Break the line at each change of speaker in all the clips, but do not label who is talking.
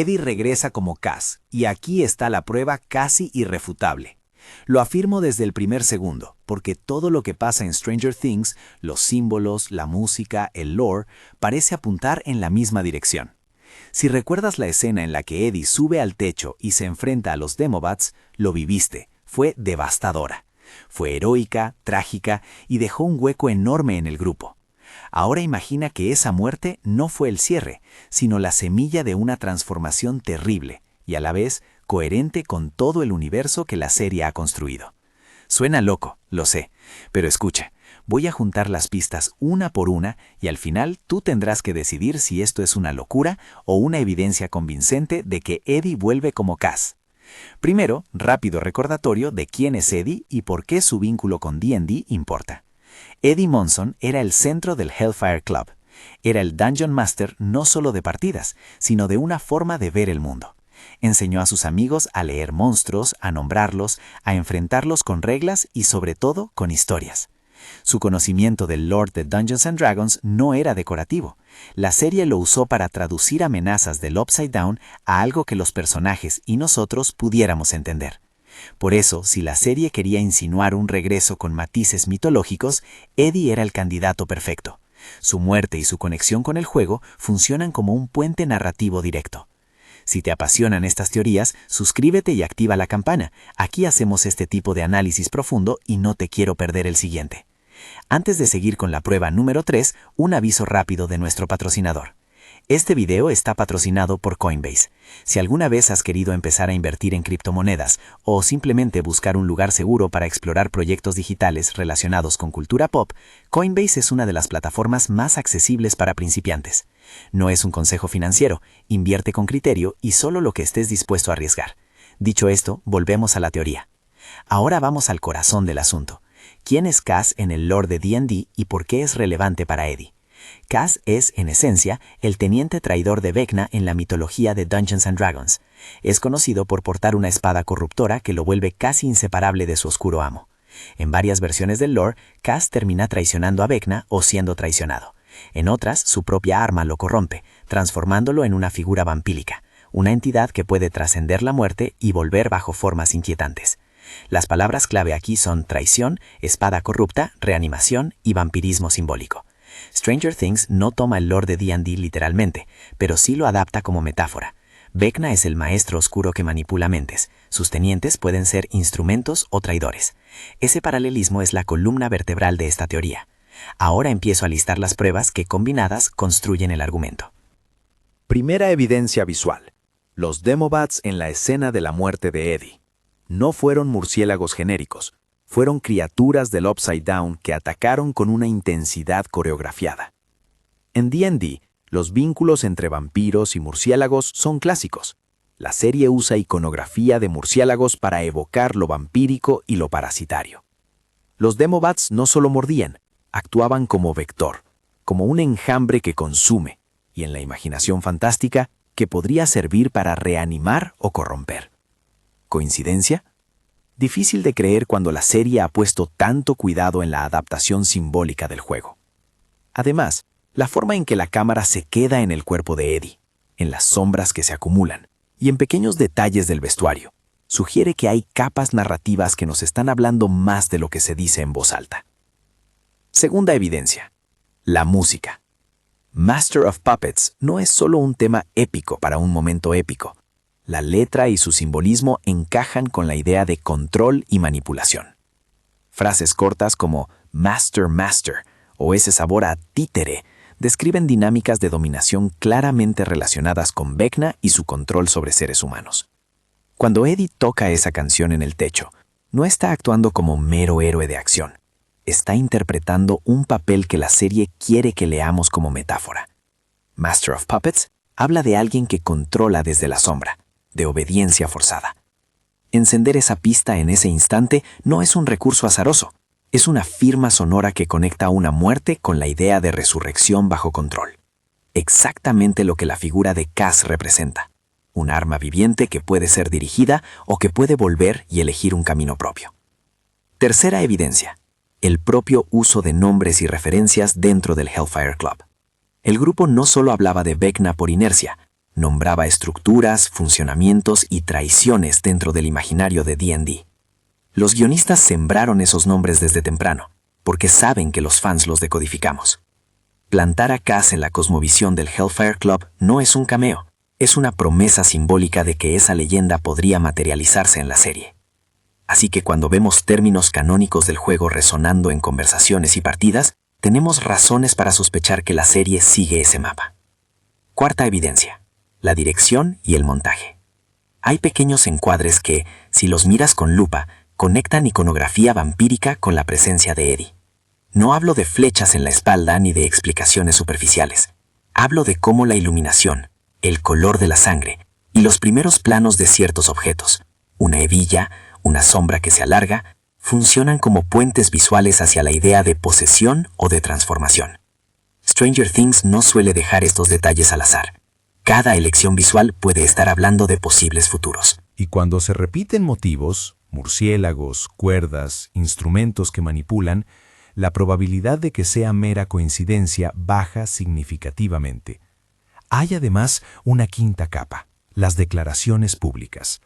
Eddie regresa como Cass, y aquí está la prueba casi irrefutable. Lo afirmo desde el primer segundo, porque todo lo que pasa en Stranger Things, los símbolos, la música, el lore, parece apuntar en la misma dirección. Si recuerdas la escena en la que Eddie sube al techo y se enfrenta a los Demobats, lo viviste, fue devastadora. Fue heroica, trágica y dejó un hueco enorme en el grupo. Ahora imagina que esa muerte no fue el cierre, sino la semilla de una transformación terrible y a la vez coherente con todo el universo que la serie ha construido. Suena loco, lo sé, pero escucha, voy a juntar las pistas una por una y al final tú tendrás que decidir si esto es una locura o una evidencia convincente de que Eddie vuelve como Cass. Primero, rápido recordatorio de quién es Eddie y por qué su vínculo con D&D importa. Eddie Munson era el centro del Hellfire Club. Era el Dungeon Master no solo de partidas, sino de una forma de ver el mundo. Enseñó a sus amigos a leer monstruos, a nombrarlos, a enfrentarlos con reglas y sobre todo con historias. Su conocimiento del lore de Dungeons & Dragons no era decorativo. La serie lo usó para traducir amenazas del Upside Down a algo que los personajes y nosotros pudiéramos entender. Por eso, si la serie quería insinuar un regreso con matices mitológicos, Eddie era el candidato perfecto. Su muerte y su conexión con el juego funcionan como un puente narrativo directo. Si te apasionan estas teorías, suscríbete y activa la campana. Aquí hacemos este tipo de análisis profundo y no te quiero perder el siguiente. Antes de seguir con la prueba número 3, un aviso rápido de nuestro patrocinador. Este video está patrocinado por Coinbase. Si alguna vez has querido empezar a invertir en criptomonedas o simplemente buscar un lugar seguro para explorar proyectos digitales relacionados con cultura pop, Coinbase es una de las plataformas más accesibles para principiantes. No es un consejo financiero, invierte con criterio y solo lo que estés dispuesto a arriesgar. Dicho esto, volvemos a la teoría. Ahora vamos al corazón del asunto. ¿Quién es Cass en el lore de D&D y por qué es relevante para Eddie? Cass es, en esencia, el teniente traidor de Vecna en la mitología de Dungeons & Dragons. Es conocido por portar una espada corruptora que lo vuelve casi inseparable de su oscuro amo. En varias versiones del lore, Cass termina traicionando a Vecna o siendo traicionado. En otras, su propia arma lo corrompe, transformándolo en una figura vampírica, una entidad que puede trascender la muerte y volver bajo formas inquietantes. Las palabras clave aquí son traición, espada corrupta, reanimación y vampirismo simbólico. Stranger Things no toma el lore de D&D literalmente, pero sí lo adapta como metáfora. Vecna es el maestro oscuro que manipula mentes. Sus tenientes pueden ser instrumentos o traidores. Ese paralelismo es la columna vertebral de esta teoría. Ahora empiezo a listar las pruebas que combinadas construyen el argumento.
Primera evidencia visual. Los Demobats en la escena de la muerte de Eddie. No fueron murciélagos genéricos. Fueron criaturas del Upside Down que atacaron con una intensidad coreografiada. En D&D, los vínculos entre vampiros y murciélagos son clásicos. La serie usa iconografía de murciélagos para evocar lo vampírico y lo parasitario. Los Demobats no solo mordían, actuaban como vector, como un enjambre que consume, y en la imaginación fantástica, que podría servir para reanimar o corromper. ¿Coincidencia? Difícil de creer cuando la serie ha puesto tanto cuidado en la adaptación simbólica del juego. Además, la forma en que la cámara se queda en el cuerpo de Eddie, en las sombras que se acumulan y en pequeños detalles del vestuario, sugiere que hay capas narrativas que nos están hablando más de lo que se dice en voz alta. Segunda evidencia. La música. Master of Puppets no es solo un tema épico para un momento épico. La letra y su simbolismo encajan con la idea de control y manipulación. Frases cortas como Master, Master o ese sabor a títere describen dinámicas de dominación claramente relacionadas con Vecna y su control sobre seres humanos. Cuando Eddie toca esa canción en el techo, no está actuando como mero héroe de acción. Está interpretando un papel que la serie quiere que leamos como metáfora. Master of Puppets habla de alguien que controla desde la sombra, de obediencia forzada. Encender esa pista en ese instante no es un recurso azaroso, es una firma sonora que conecta una muerte con la idea de resurrección bajo control. Exactamente lo que la figura de Cass representa, un arma viviente que puede ser dirigida o que puede volver y elegir un camino propio. Tercera evidencia, el propio uso de nombres y referencias dentro del Hellfire Club. El grupo no solo hablaba de Vecna por inercia, nombraba estructuras, funcionamientos y traiciones dentro del imaginario de D&D. Los guionistas sembraron esos nombres desde temprano, porque saben que los fans los decodificamos. Plantar a Cass en la cosmovisión del Hellfire Club no es un cameo, es una promesa simbólica de que esa leyenda podría materializarse en la serie. Así que cuando vemos términos canónicos del juego resonando en conversaciones y partidas, tenemos razones para sospechar que la serie sigue ese mapa. Cuarta evidencia: la dirección y el montaje. Hay pequeños encuadres que, si los miras con lupa, conectan iconografía vampírica con la presencia de Eddie. No hablo de flechas en la espalda ni de explicaciones superficiales. Hablo de cómo la iluminación, el color de la sangre y los primeros planos de ciertos objetos, una hebilla, una sombra que se alarga, funcionan como puentes visuales hacia la idea de posesión o de transformación. Stranger Things no suele dejar estos detalles al azar. Cada elección visual puede estar hablando de posibles futuros.
Y cuando se repiten motivos, murciélagos, cuerdas, instrumentos que manipulan, la probabilidad de que sea mera coincidencia baja significativamente. Hay además una quinta capa: las declaraciones públicas.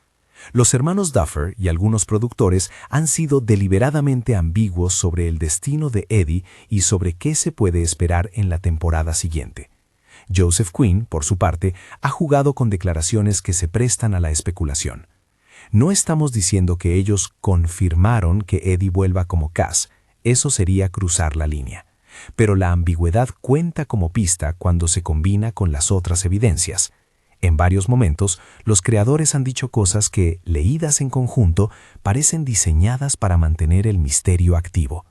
Los hermanos Duffer y algunos productores han sido deliberadamente ambiguos sobre el destino de Eddie y sobre qué se puede esperar en la temporada siguiente. Joseph Quinn, por su parte, ha jugado con declaraciones que se prestan a la especulación. No estamos diciendo que ellos confirmaron que Eddie vuelva como Cass, eso sería cruzar la línea. Pero la ambigüedad cuenta como pista cuando se combina con las otras evidencias. En varios momentos, los creadores han dicho cosas que, leídas en conjunto, parecen diseñadas para mantener el misterio activo.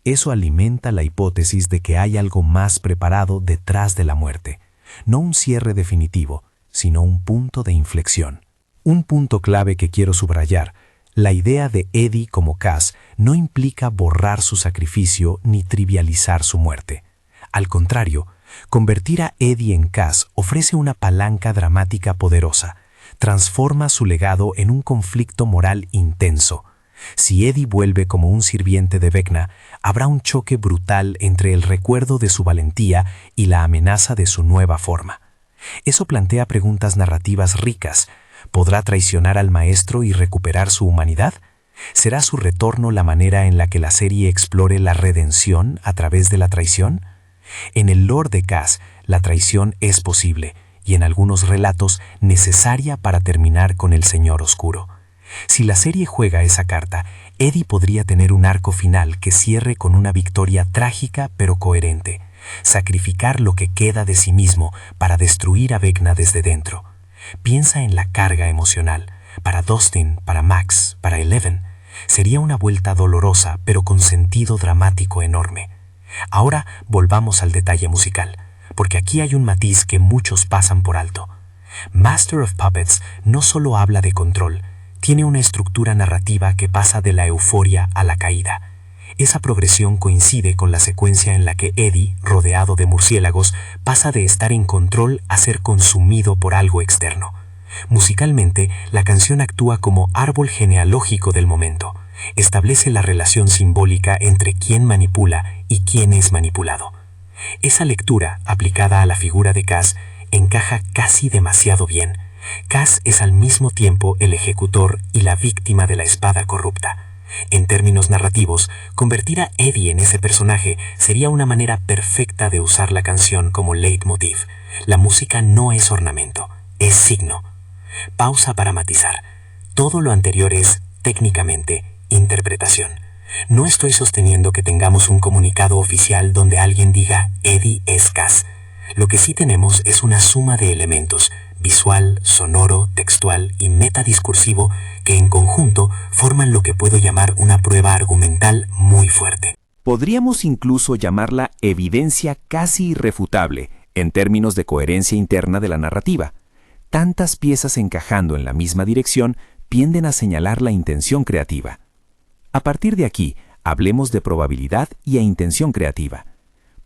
Eso alimenta la hipótesis de que hay algo más preparado detrás de la muerte. No un cierre definitivo, sino un punto de inflexión. Un punto clave que quiero subrayar: la idea de Eddie como Cass no implica borrar su sacrificio ni trivializar su muerte. Al contrario, convertir a Eddie en Cass ofrece una palanca dramática poderosa. Transforma su legado en un conflicto moral intenso. Si Eddie vuelve como un sirviente de Vecna, habrá un choque brutal entre el recuerdo de su valentía y la amenaza de su nueva forma. Eso plantea preguntas narrativas ricas. ¿Podrá traicionar al maestro y recuperar su humanidad? ¿Será su retorno la manera en la que la serie explore la redención a través de la traición? En el lore de Cass, la traición es posible y en algunos relatos necesaria para terminar con el Señor Oscuro. Si la serie juega esa carta, Eddie podría tener un arco final que cierre con una victoria trágica pero coherente, sacrificar lo que queda de sí mismo para destruir a Vecna desde dentro. Piensa en la carga emocional. Para Dustin, para Max, para Eleven, sería una vuelta dolorosa pero con sentido dramático enorme. Ahora volvamos al detalle musical, porque aquí hay un matiz que muchos pasan por alto. Master of Puppets no solo habla de control, tiene una estructura narrativa que pasa de la euforia a la caída. Esa progresión coincide con la secuencia en la que Eddie, rodeado de murciélagos, pasa de estar en control a ser consumido por algo externo. Musicalmente, la canción actúa como árbol genealógico del momento. Establece la relación simbólica entre quién manipula y quién es manipulado. Esa lectura, aplicada a la figura de Cass, encaja casi demasiado bien. Cass es al mismo tiempo el ejecutor y la víctima de la espada corrupta. En términos narrativos, convertir a Eddie en ese personaje sería una manera perfecta de usar la canción como leitmotiv. La música no es ornamento, es signo. Pausa para matizar. Todo lo anterior es, técnicamente, interpretación. No estoy sosteniendo que tengamos un comunicado oficial donde alguien diga Eddie es Cass. Lo que sí tenemos es una suma de elementos, visual, sonoro, textual y metadiscursivo, que en conjunto forman lo que puedo llamar una prueba argumental muy fuerte. Podríamos incluso llamarla evidencia casi irrefutable en términos de coherencia interna de la narrativa. Tantas piezas encajando en la misma dirección tienden a señalar la intención creativa. A partir de aquí, hablemos de probabilidad y a intención creativa.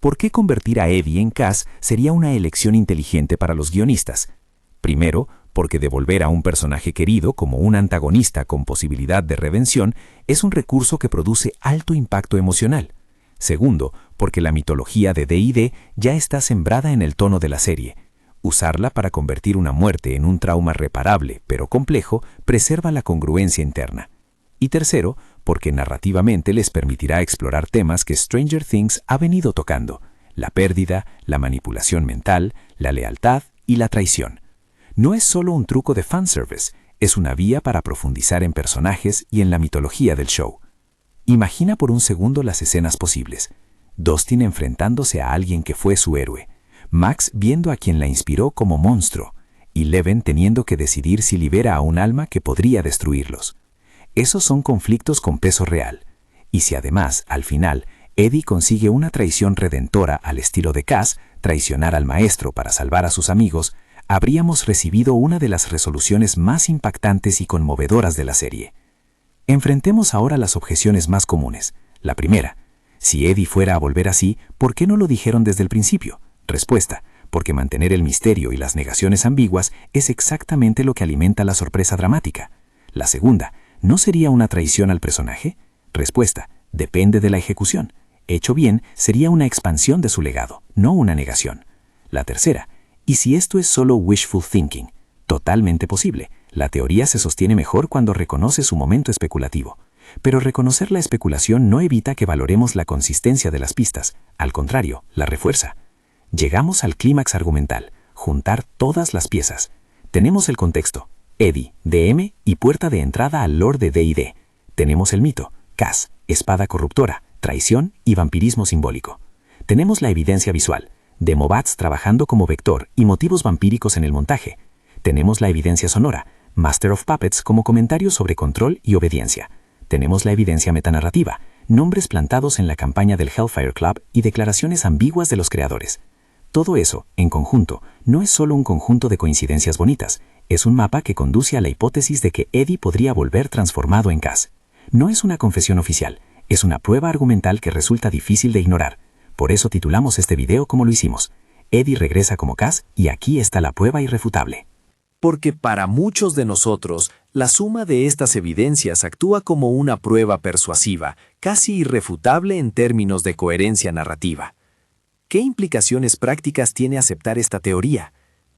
¿Por qué convertir a Eddie en Cass sería una elección inteligente para los guionistas? Primero, porque devolver a un personaje querido como un antagonista con posibilidad de redención es un recurso que produce alto impacto emocional. Segundo, porque la mitología de D&D ya está sembrada en el tono de la serie. Usarla para convertir una muerte en un trauma reparable, pero complejo, preserva la congruencia interna. Y tercero, porque narrativamente les permitirá explorar temas que Stranger Things ha venido tocando: la pérdida, la manipulación mental, la lealtad y la traición. No es solo un truco de fanservice, es una vía para profundizar en personajes y en la mitología del show. Imagina por un segundo las escenas posibles. Dustin enfrentándose a alguien que fue su héroe, Max viendo a quien la inspiró como monstruo, y Leven teniendo que decidir si libera a un alma que podría destruirlos. Esos son conflictos con peso real. Y si además, al final, Eddie consigue una traición redentora al estilo de Cass, traicionar al maestro para salvar a sus amigos, habríamos recibido una de las resoluciones más impactantes y conmovedoras de la serie. Enfrentemos ahora las objeciones más comunes. La primera: si Eddie fuera a volver así, ¿por qué no lo dijeron desde el principio? Respuesta: porque mantener el misterio y las negaciones ambiguas es exactamente lo que alimenta la sorpresa dramática. La segunda: ¿no sería una traición al personaje? Respuesta: depende de la ejecución. Hecho bien, sería una expansión de su legado, no una negación. La tercera: ¿y si esto es solo wishful thinking? Totalmente posible. La teoría se sostiene mejor cuando reconoce su momento especulativo. Pero reconocer la especulación no evita que valoremos la consistencia de las pistas. Al contrario, la refuerza. Llegamos al clímax argumental: juntar todas las piezas. Tenemos el contexto: Eddie, DM y puerta de entrada al lore de D&D. Tenemos el mito: Cass, espada corruptora, traición y vampirismo simbólico. Tenemos la evidencia visual: Demobats trabajando como vector y motivos vampíricos en el montaje. Tenemos la evidencia sonora: Master of Puppets como comentario sobre control y obediencia. Tenemos la evidencia metanarrativa: nombres plantados en la campaña del Hellfire Club y declaraciones ambiguas de los creadores. Todo eso, en conjunto, no es solo un conjunto de coincidencias bonitas, es un mapa que conduce a la hipótesis de que Eddie podría volver transformado en Cass. No es una confesión oficial, es una prueba argumental que resulta difícil de ignorar. Por eso titulamos este video como lo hicimos: Eddie regresa como Cass y aquí está la prueba irrefutable.
Porque para muchos de nosotros, la suma de estas evidencias actúa como una prueba persuasiva, casi irrefutable en términos de coherencia narrativa. ¿Qué implicaciones prácticas tiene aceptar esta teoría?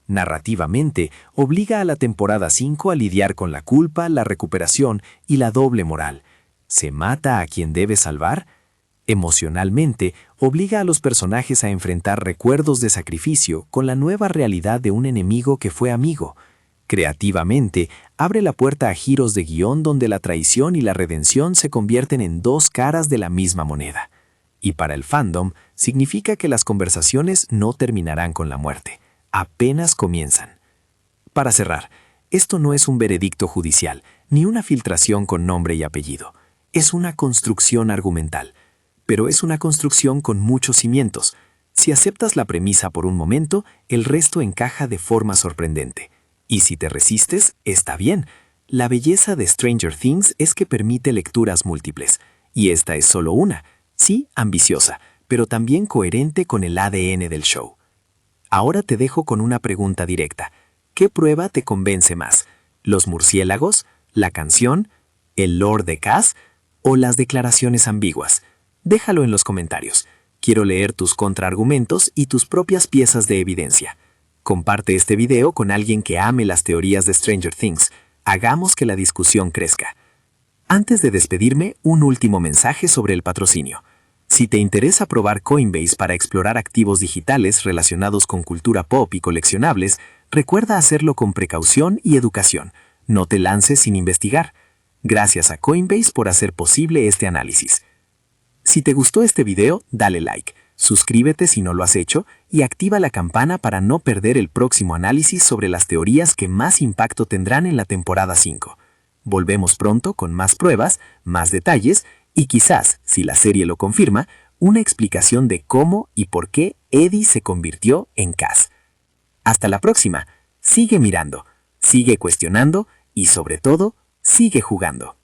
Narrativamente, obliga a la temporada 5 a lidiar con la culpa, la recuperación y la doble moral. ¿Se mata a quien debe salvar? Emocionalmente, obliga a los personajes a enfrentar recuerdos de sacrificio con la nueva realidad de un enemigo que fue amigo. Creativamente, abre la puerta a giros de guión donde la traición y la redención se convierten en dos caras de la misma moneda. Y para el fandom, significa que las conversaciones no terminarán con la muerte, apenas comienzan. Para cerrar, esto no es un veredicto judicial, ni una filtración con nombre y apellido. Es una construcción argumental, pero es una construcción con muchos cimientos. Si aceptas la premisa por un momento, el resto encaja de forma sorprendente. Y si te resistes, está bien. La belleza de Stranger Things es que permite lecturas múltiples, y esta es solo una. Sí, ambiciosa, pero también coherente con el ADN del show. Ahora te dejo con una pregunta directa. ¿Qué prueba te convence más? ¿Los murciélagos? ¿La canción? ¿El lore de Cass? ¿O las declaraciones ambiguas? Déjalo en los comentarios. Quiero leer tus contraargumentos y tus propias piezas de evidencia. Comparte este video con alguien que ame las teorías de Stranger Things. Hagamos que la discusión crezca. Antes de despedirme, un último mensaje sobre el patrocinio. Si te interesa probar Coinbase para explorar activos digitales relacionados con cultura pop y coleccionables, recuerda hacerlo con precaución y educación. No te lances sin investigar. Gracias a Coinbase por hacer posible este análisis. Si te gustó este video, dale like, suscríbete si no lo has hecho y activa la campana para no perder el próximo análisis sobre las teorías que más impacto tendrán en la temporada 5. Volvemos pronto con más pruebas, más detalles y quizás, si la serie lo confirma, una explicación de cómo y por qué Eddie se convirtió en Cass. Hasta la próxima. Sigue mirando, sigue cuestionando y sobre todo, sigue jugando.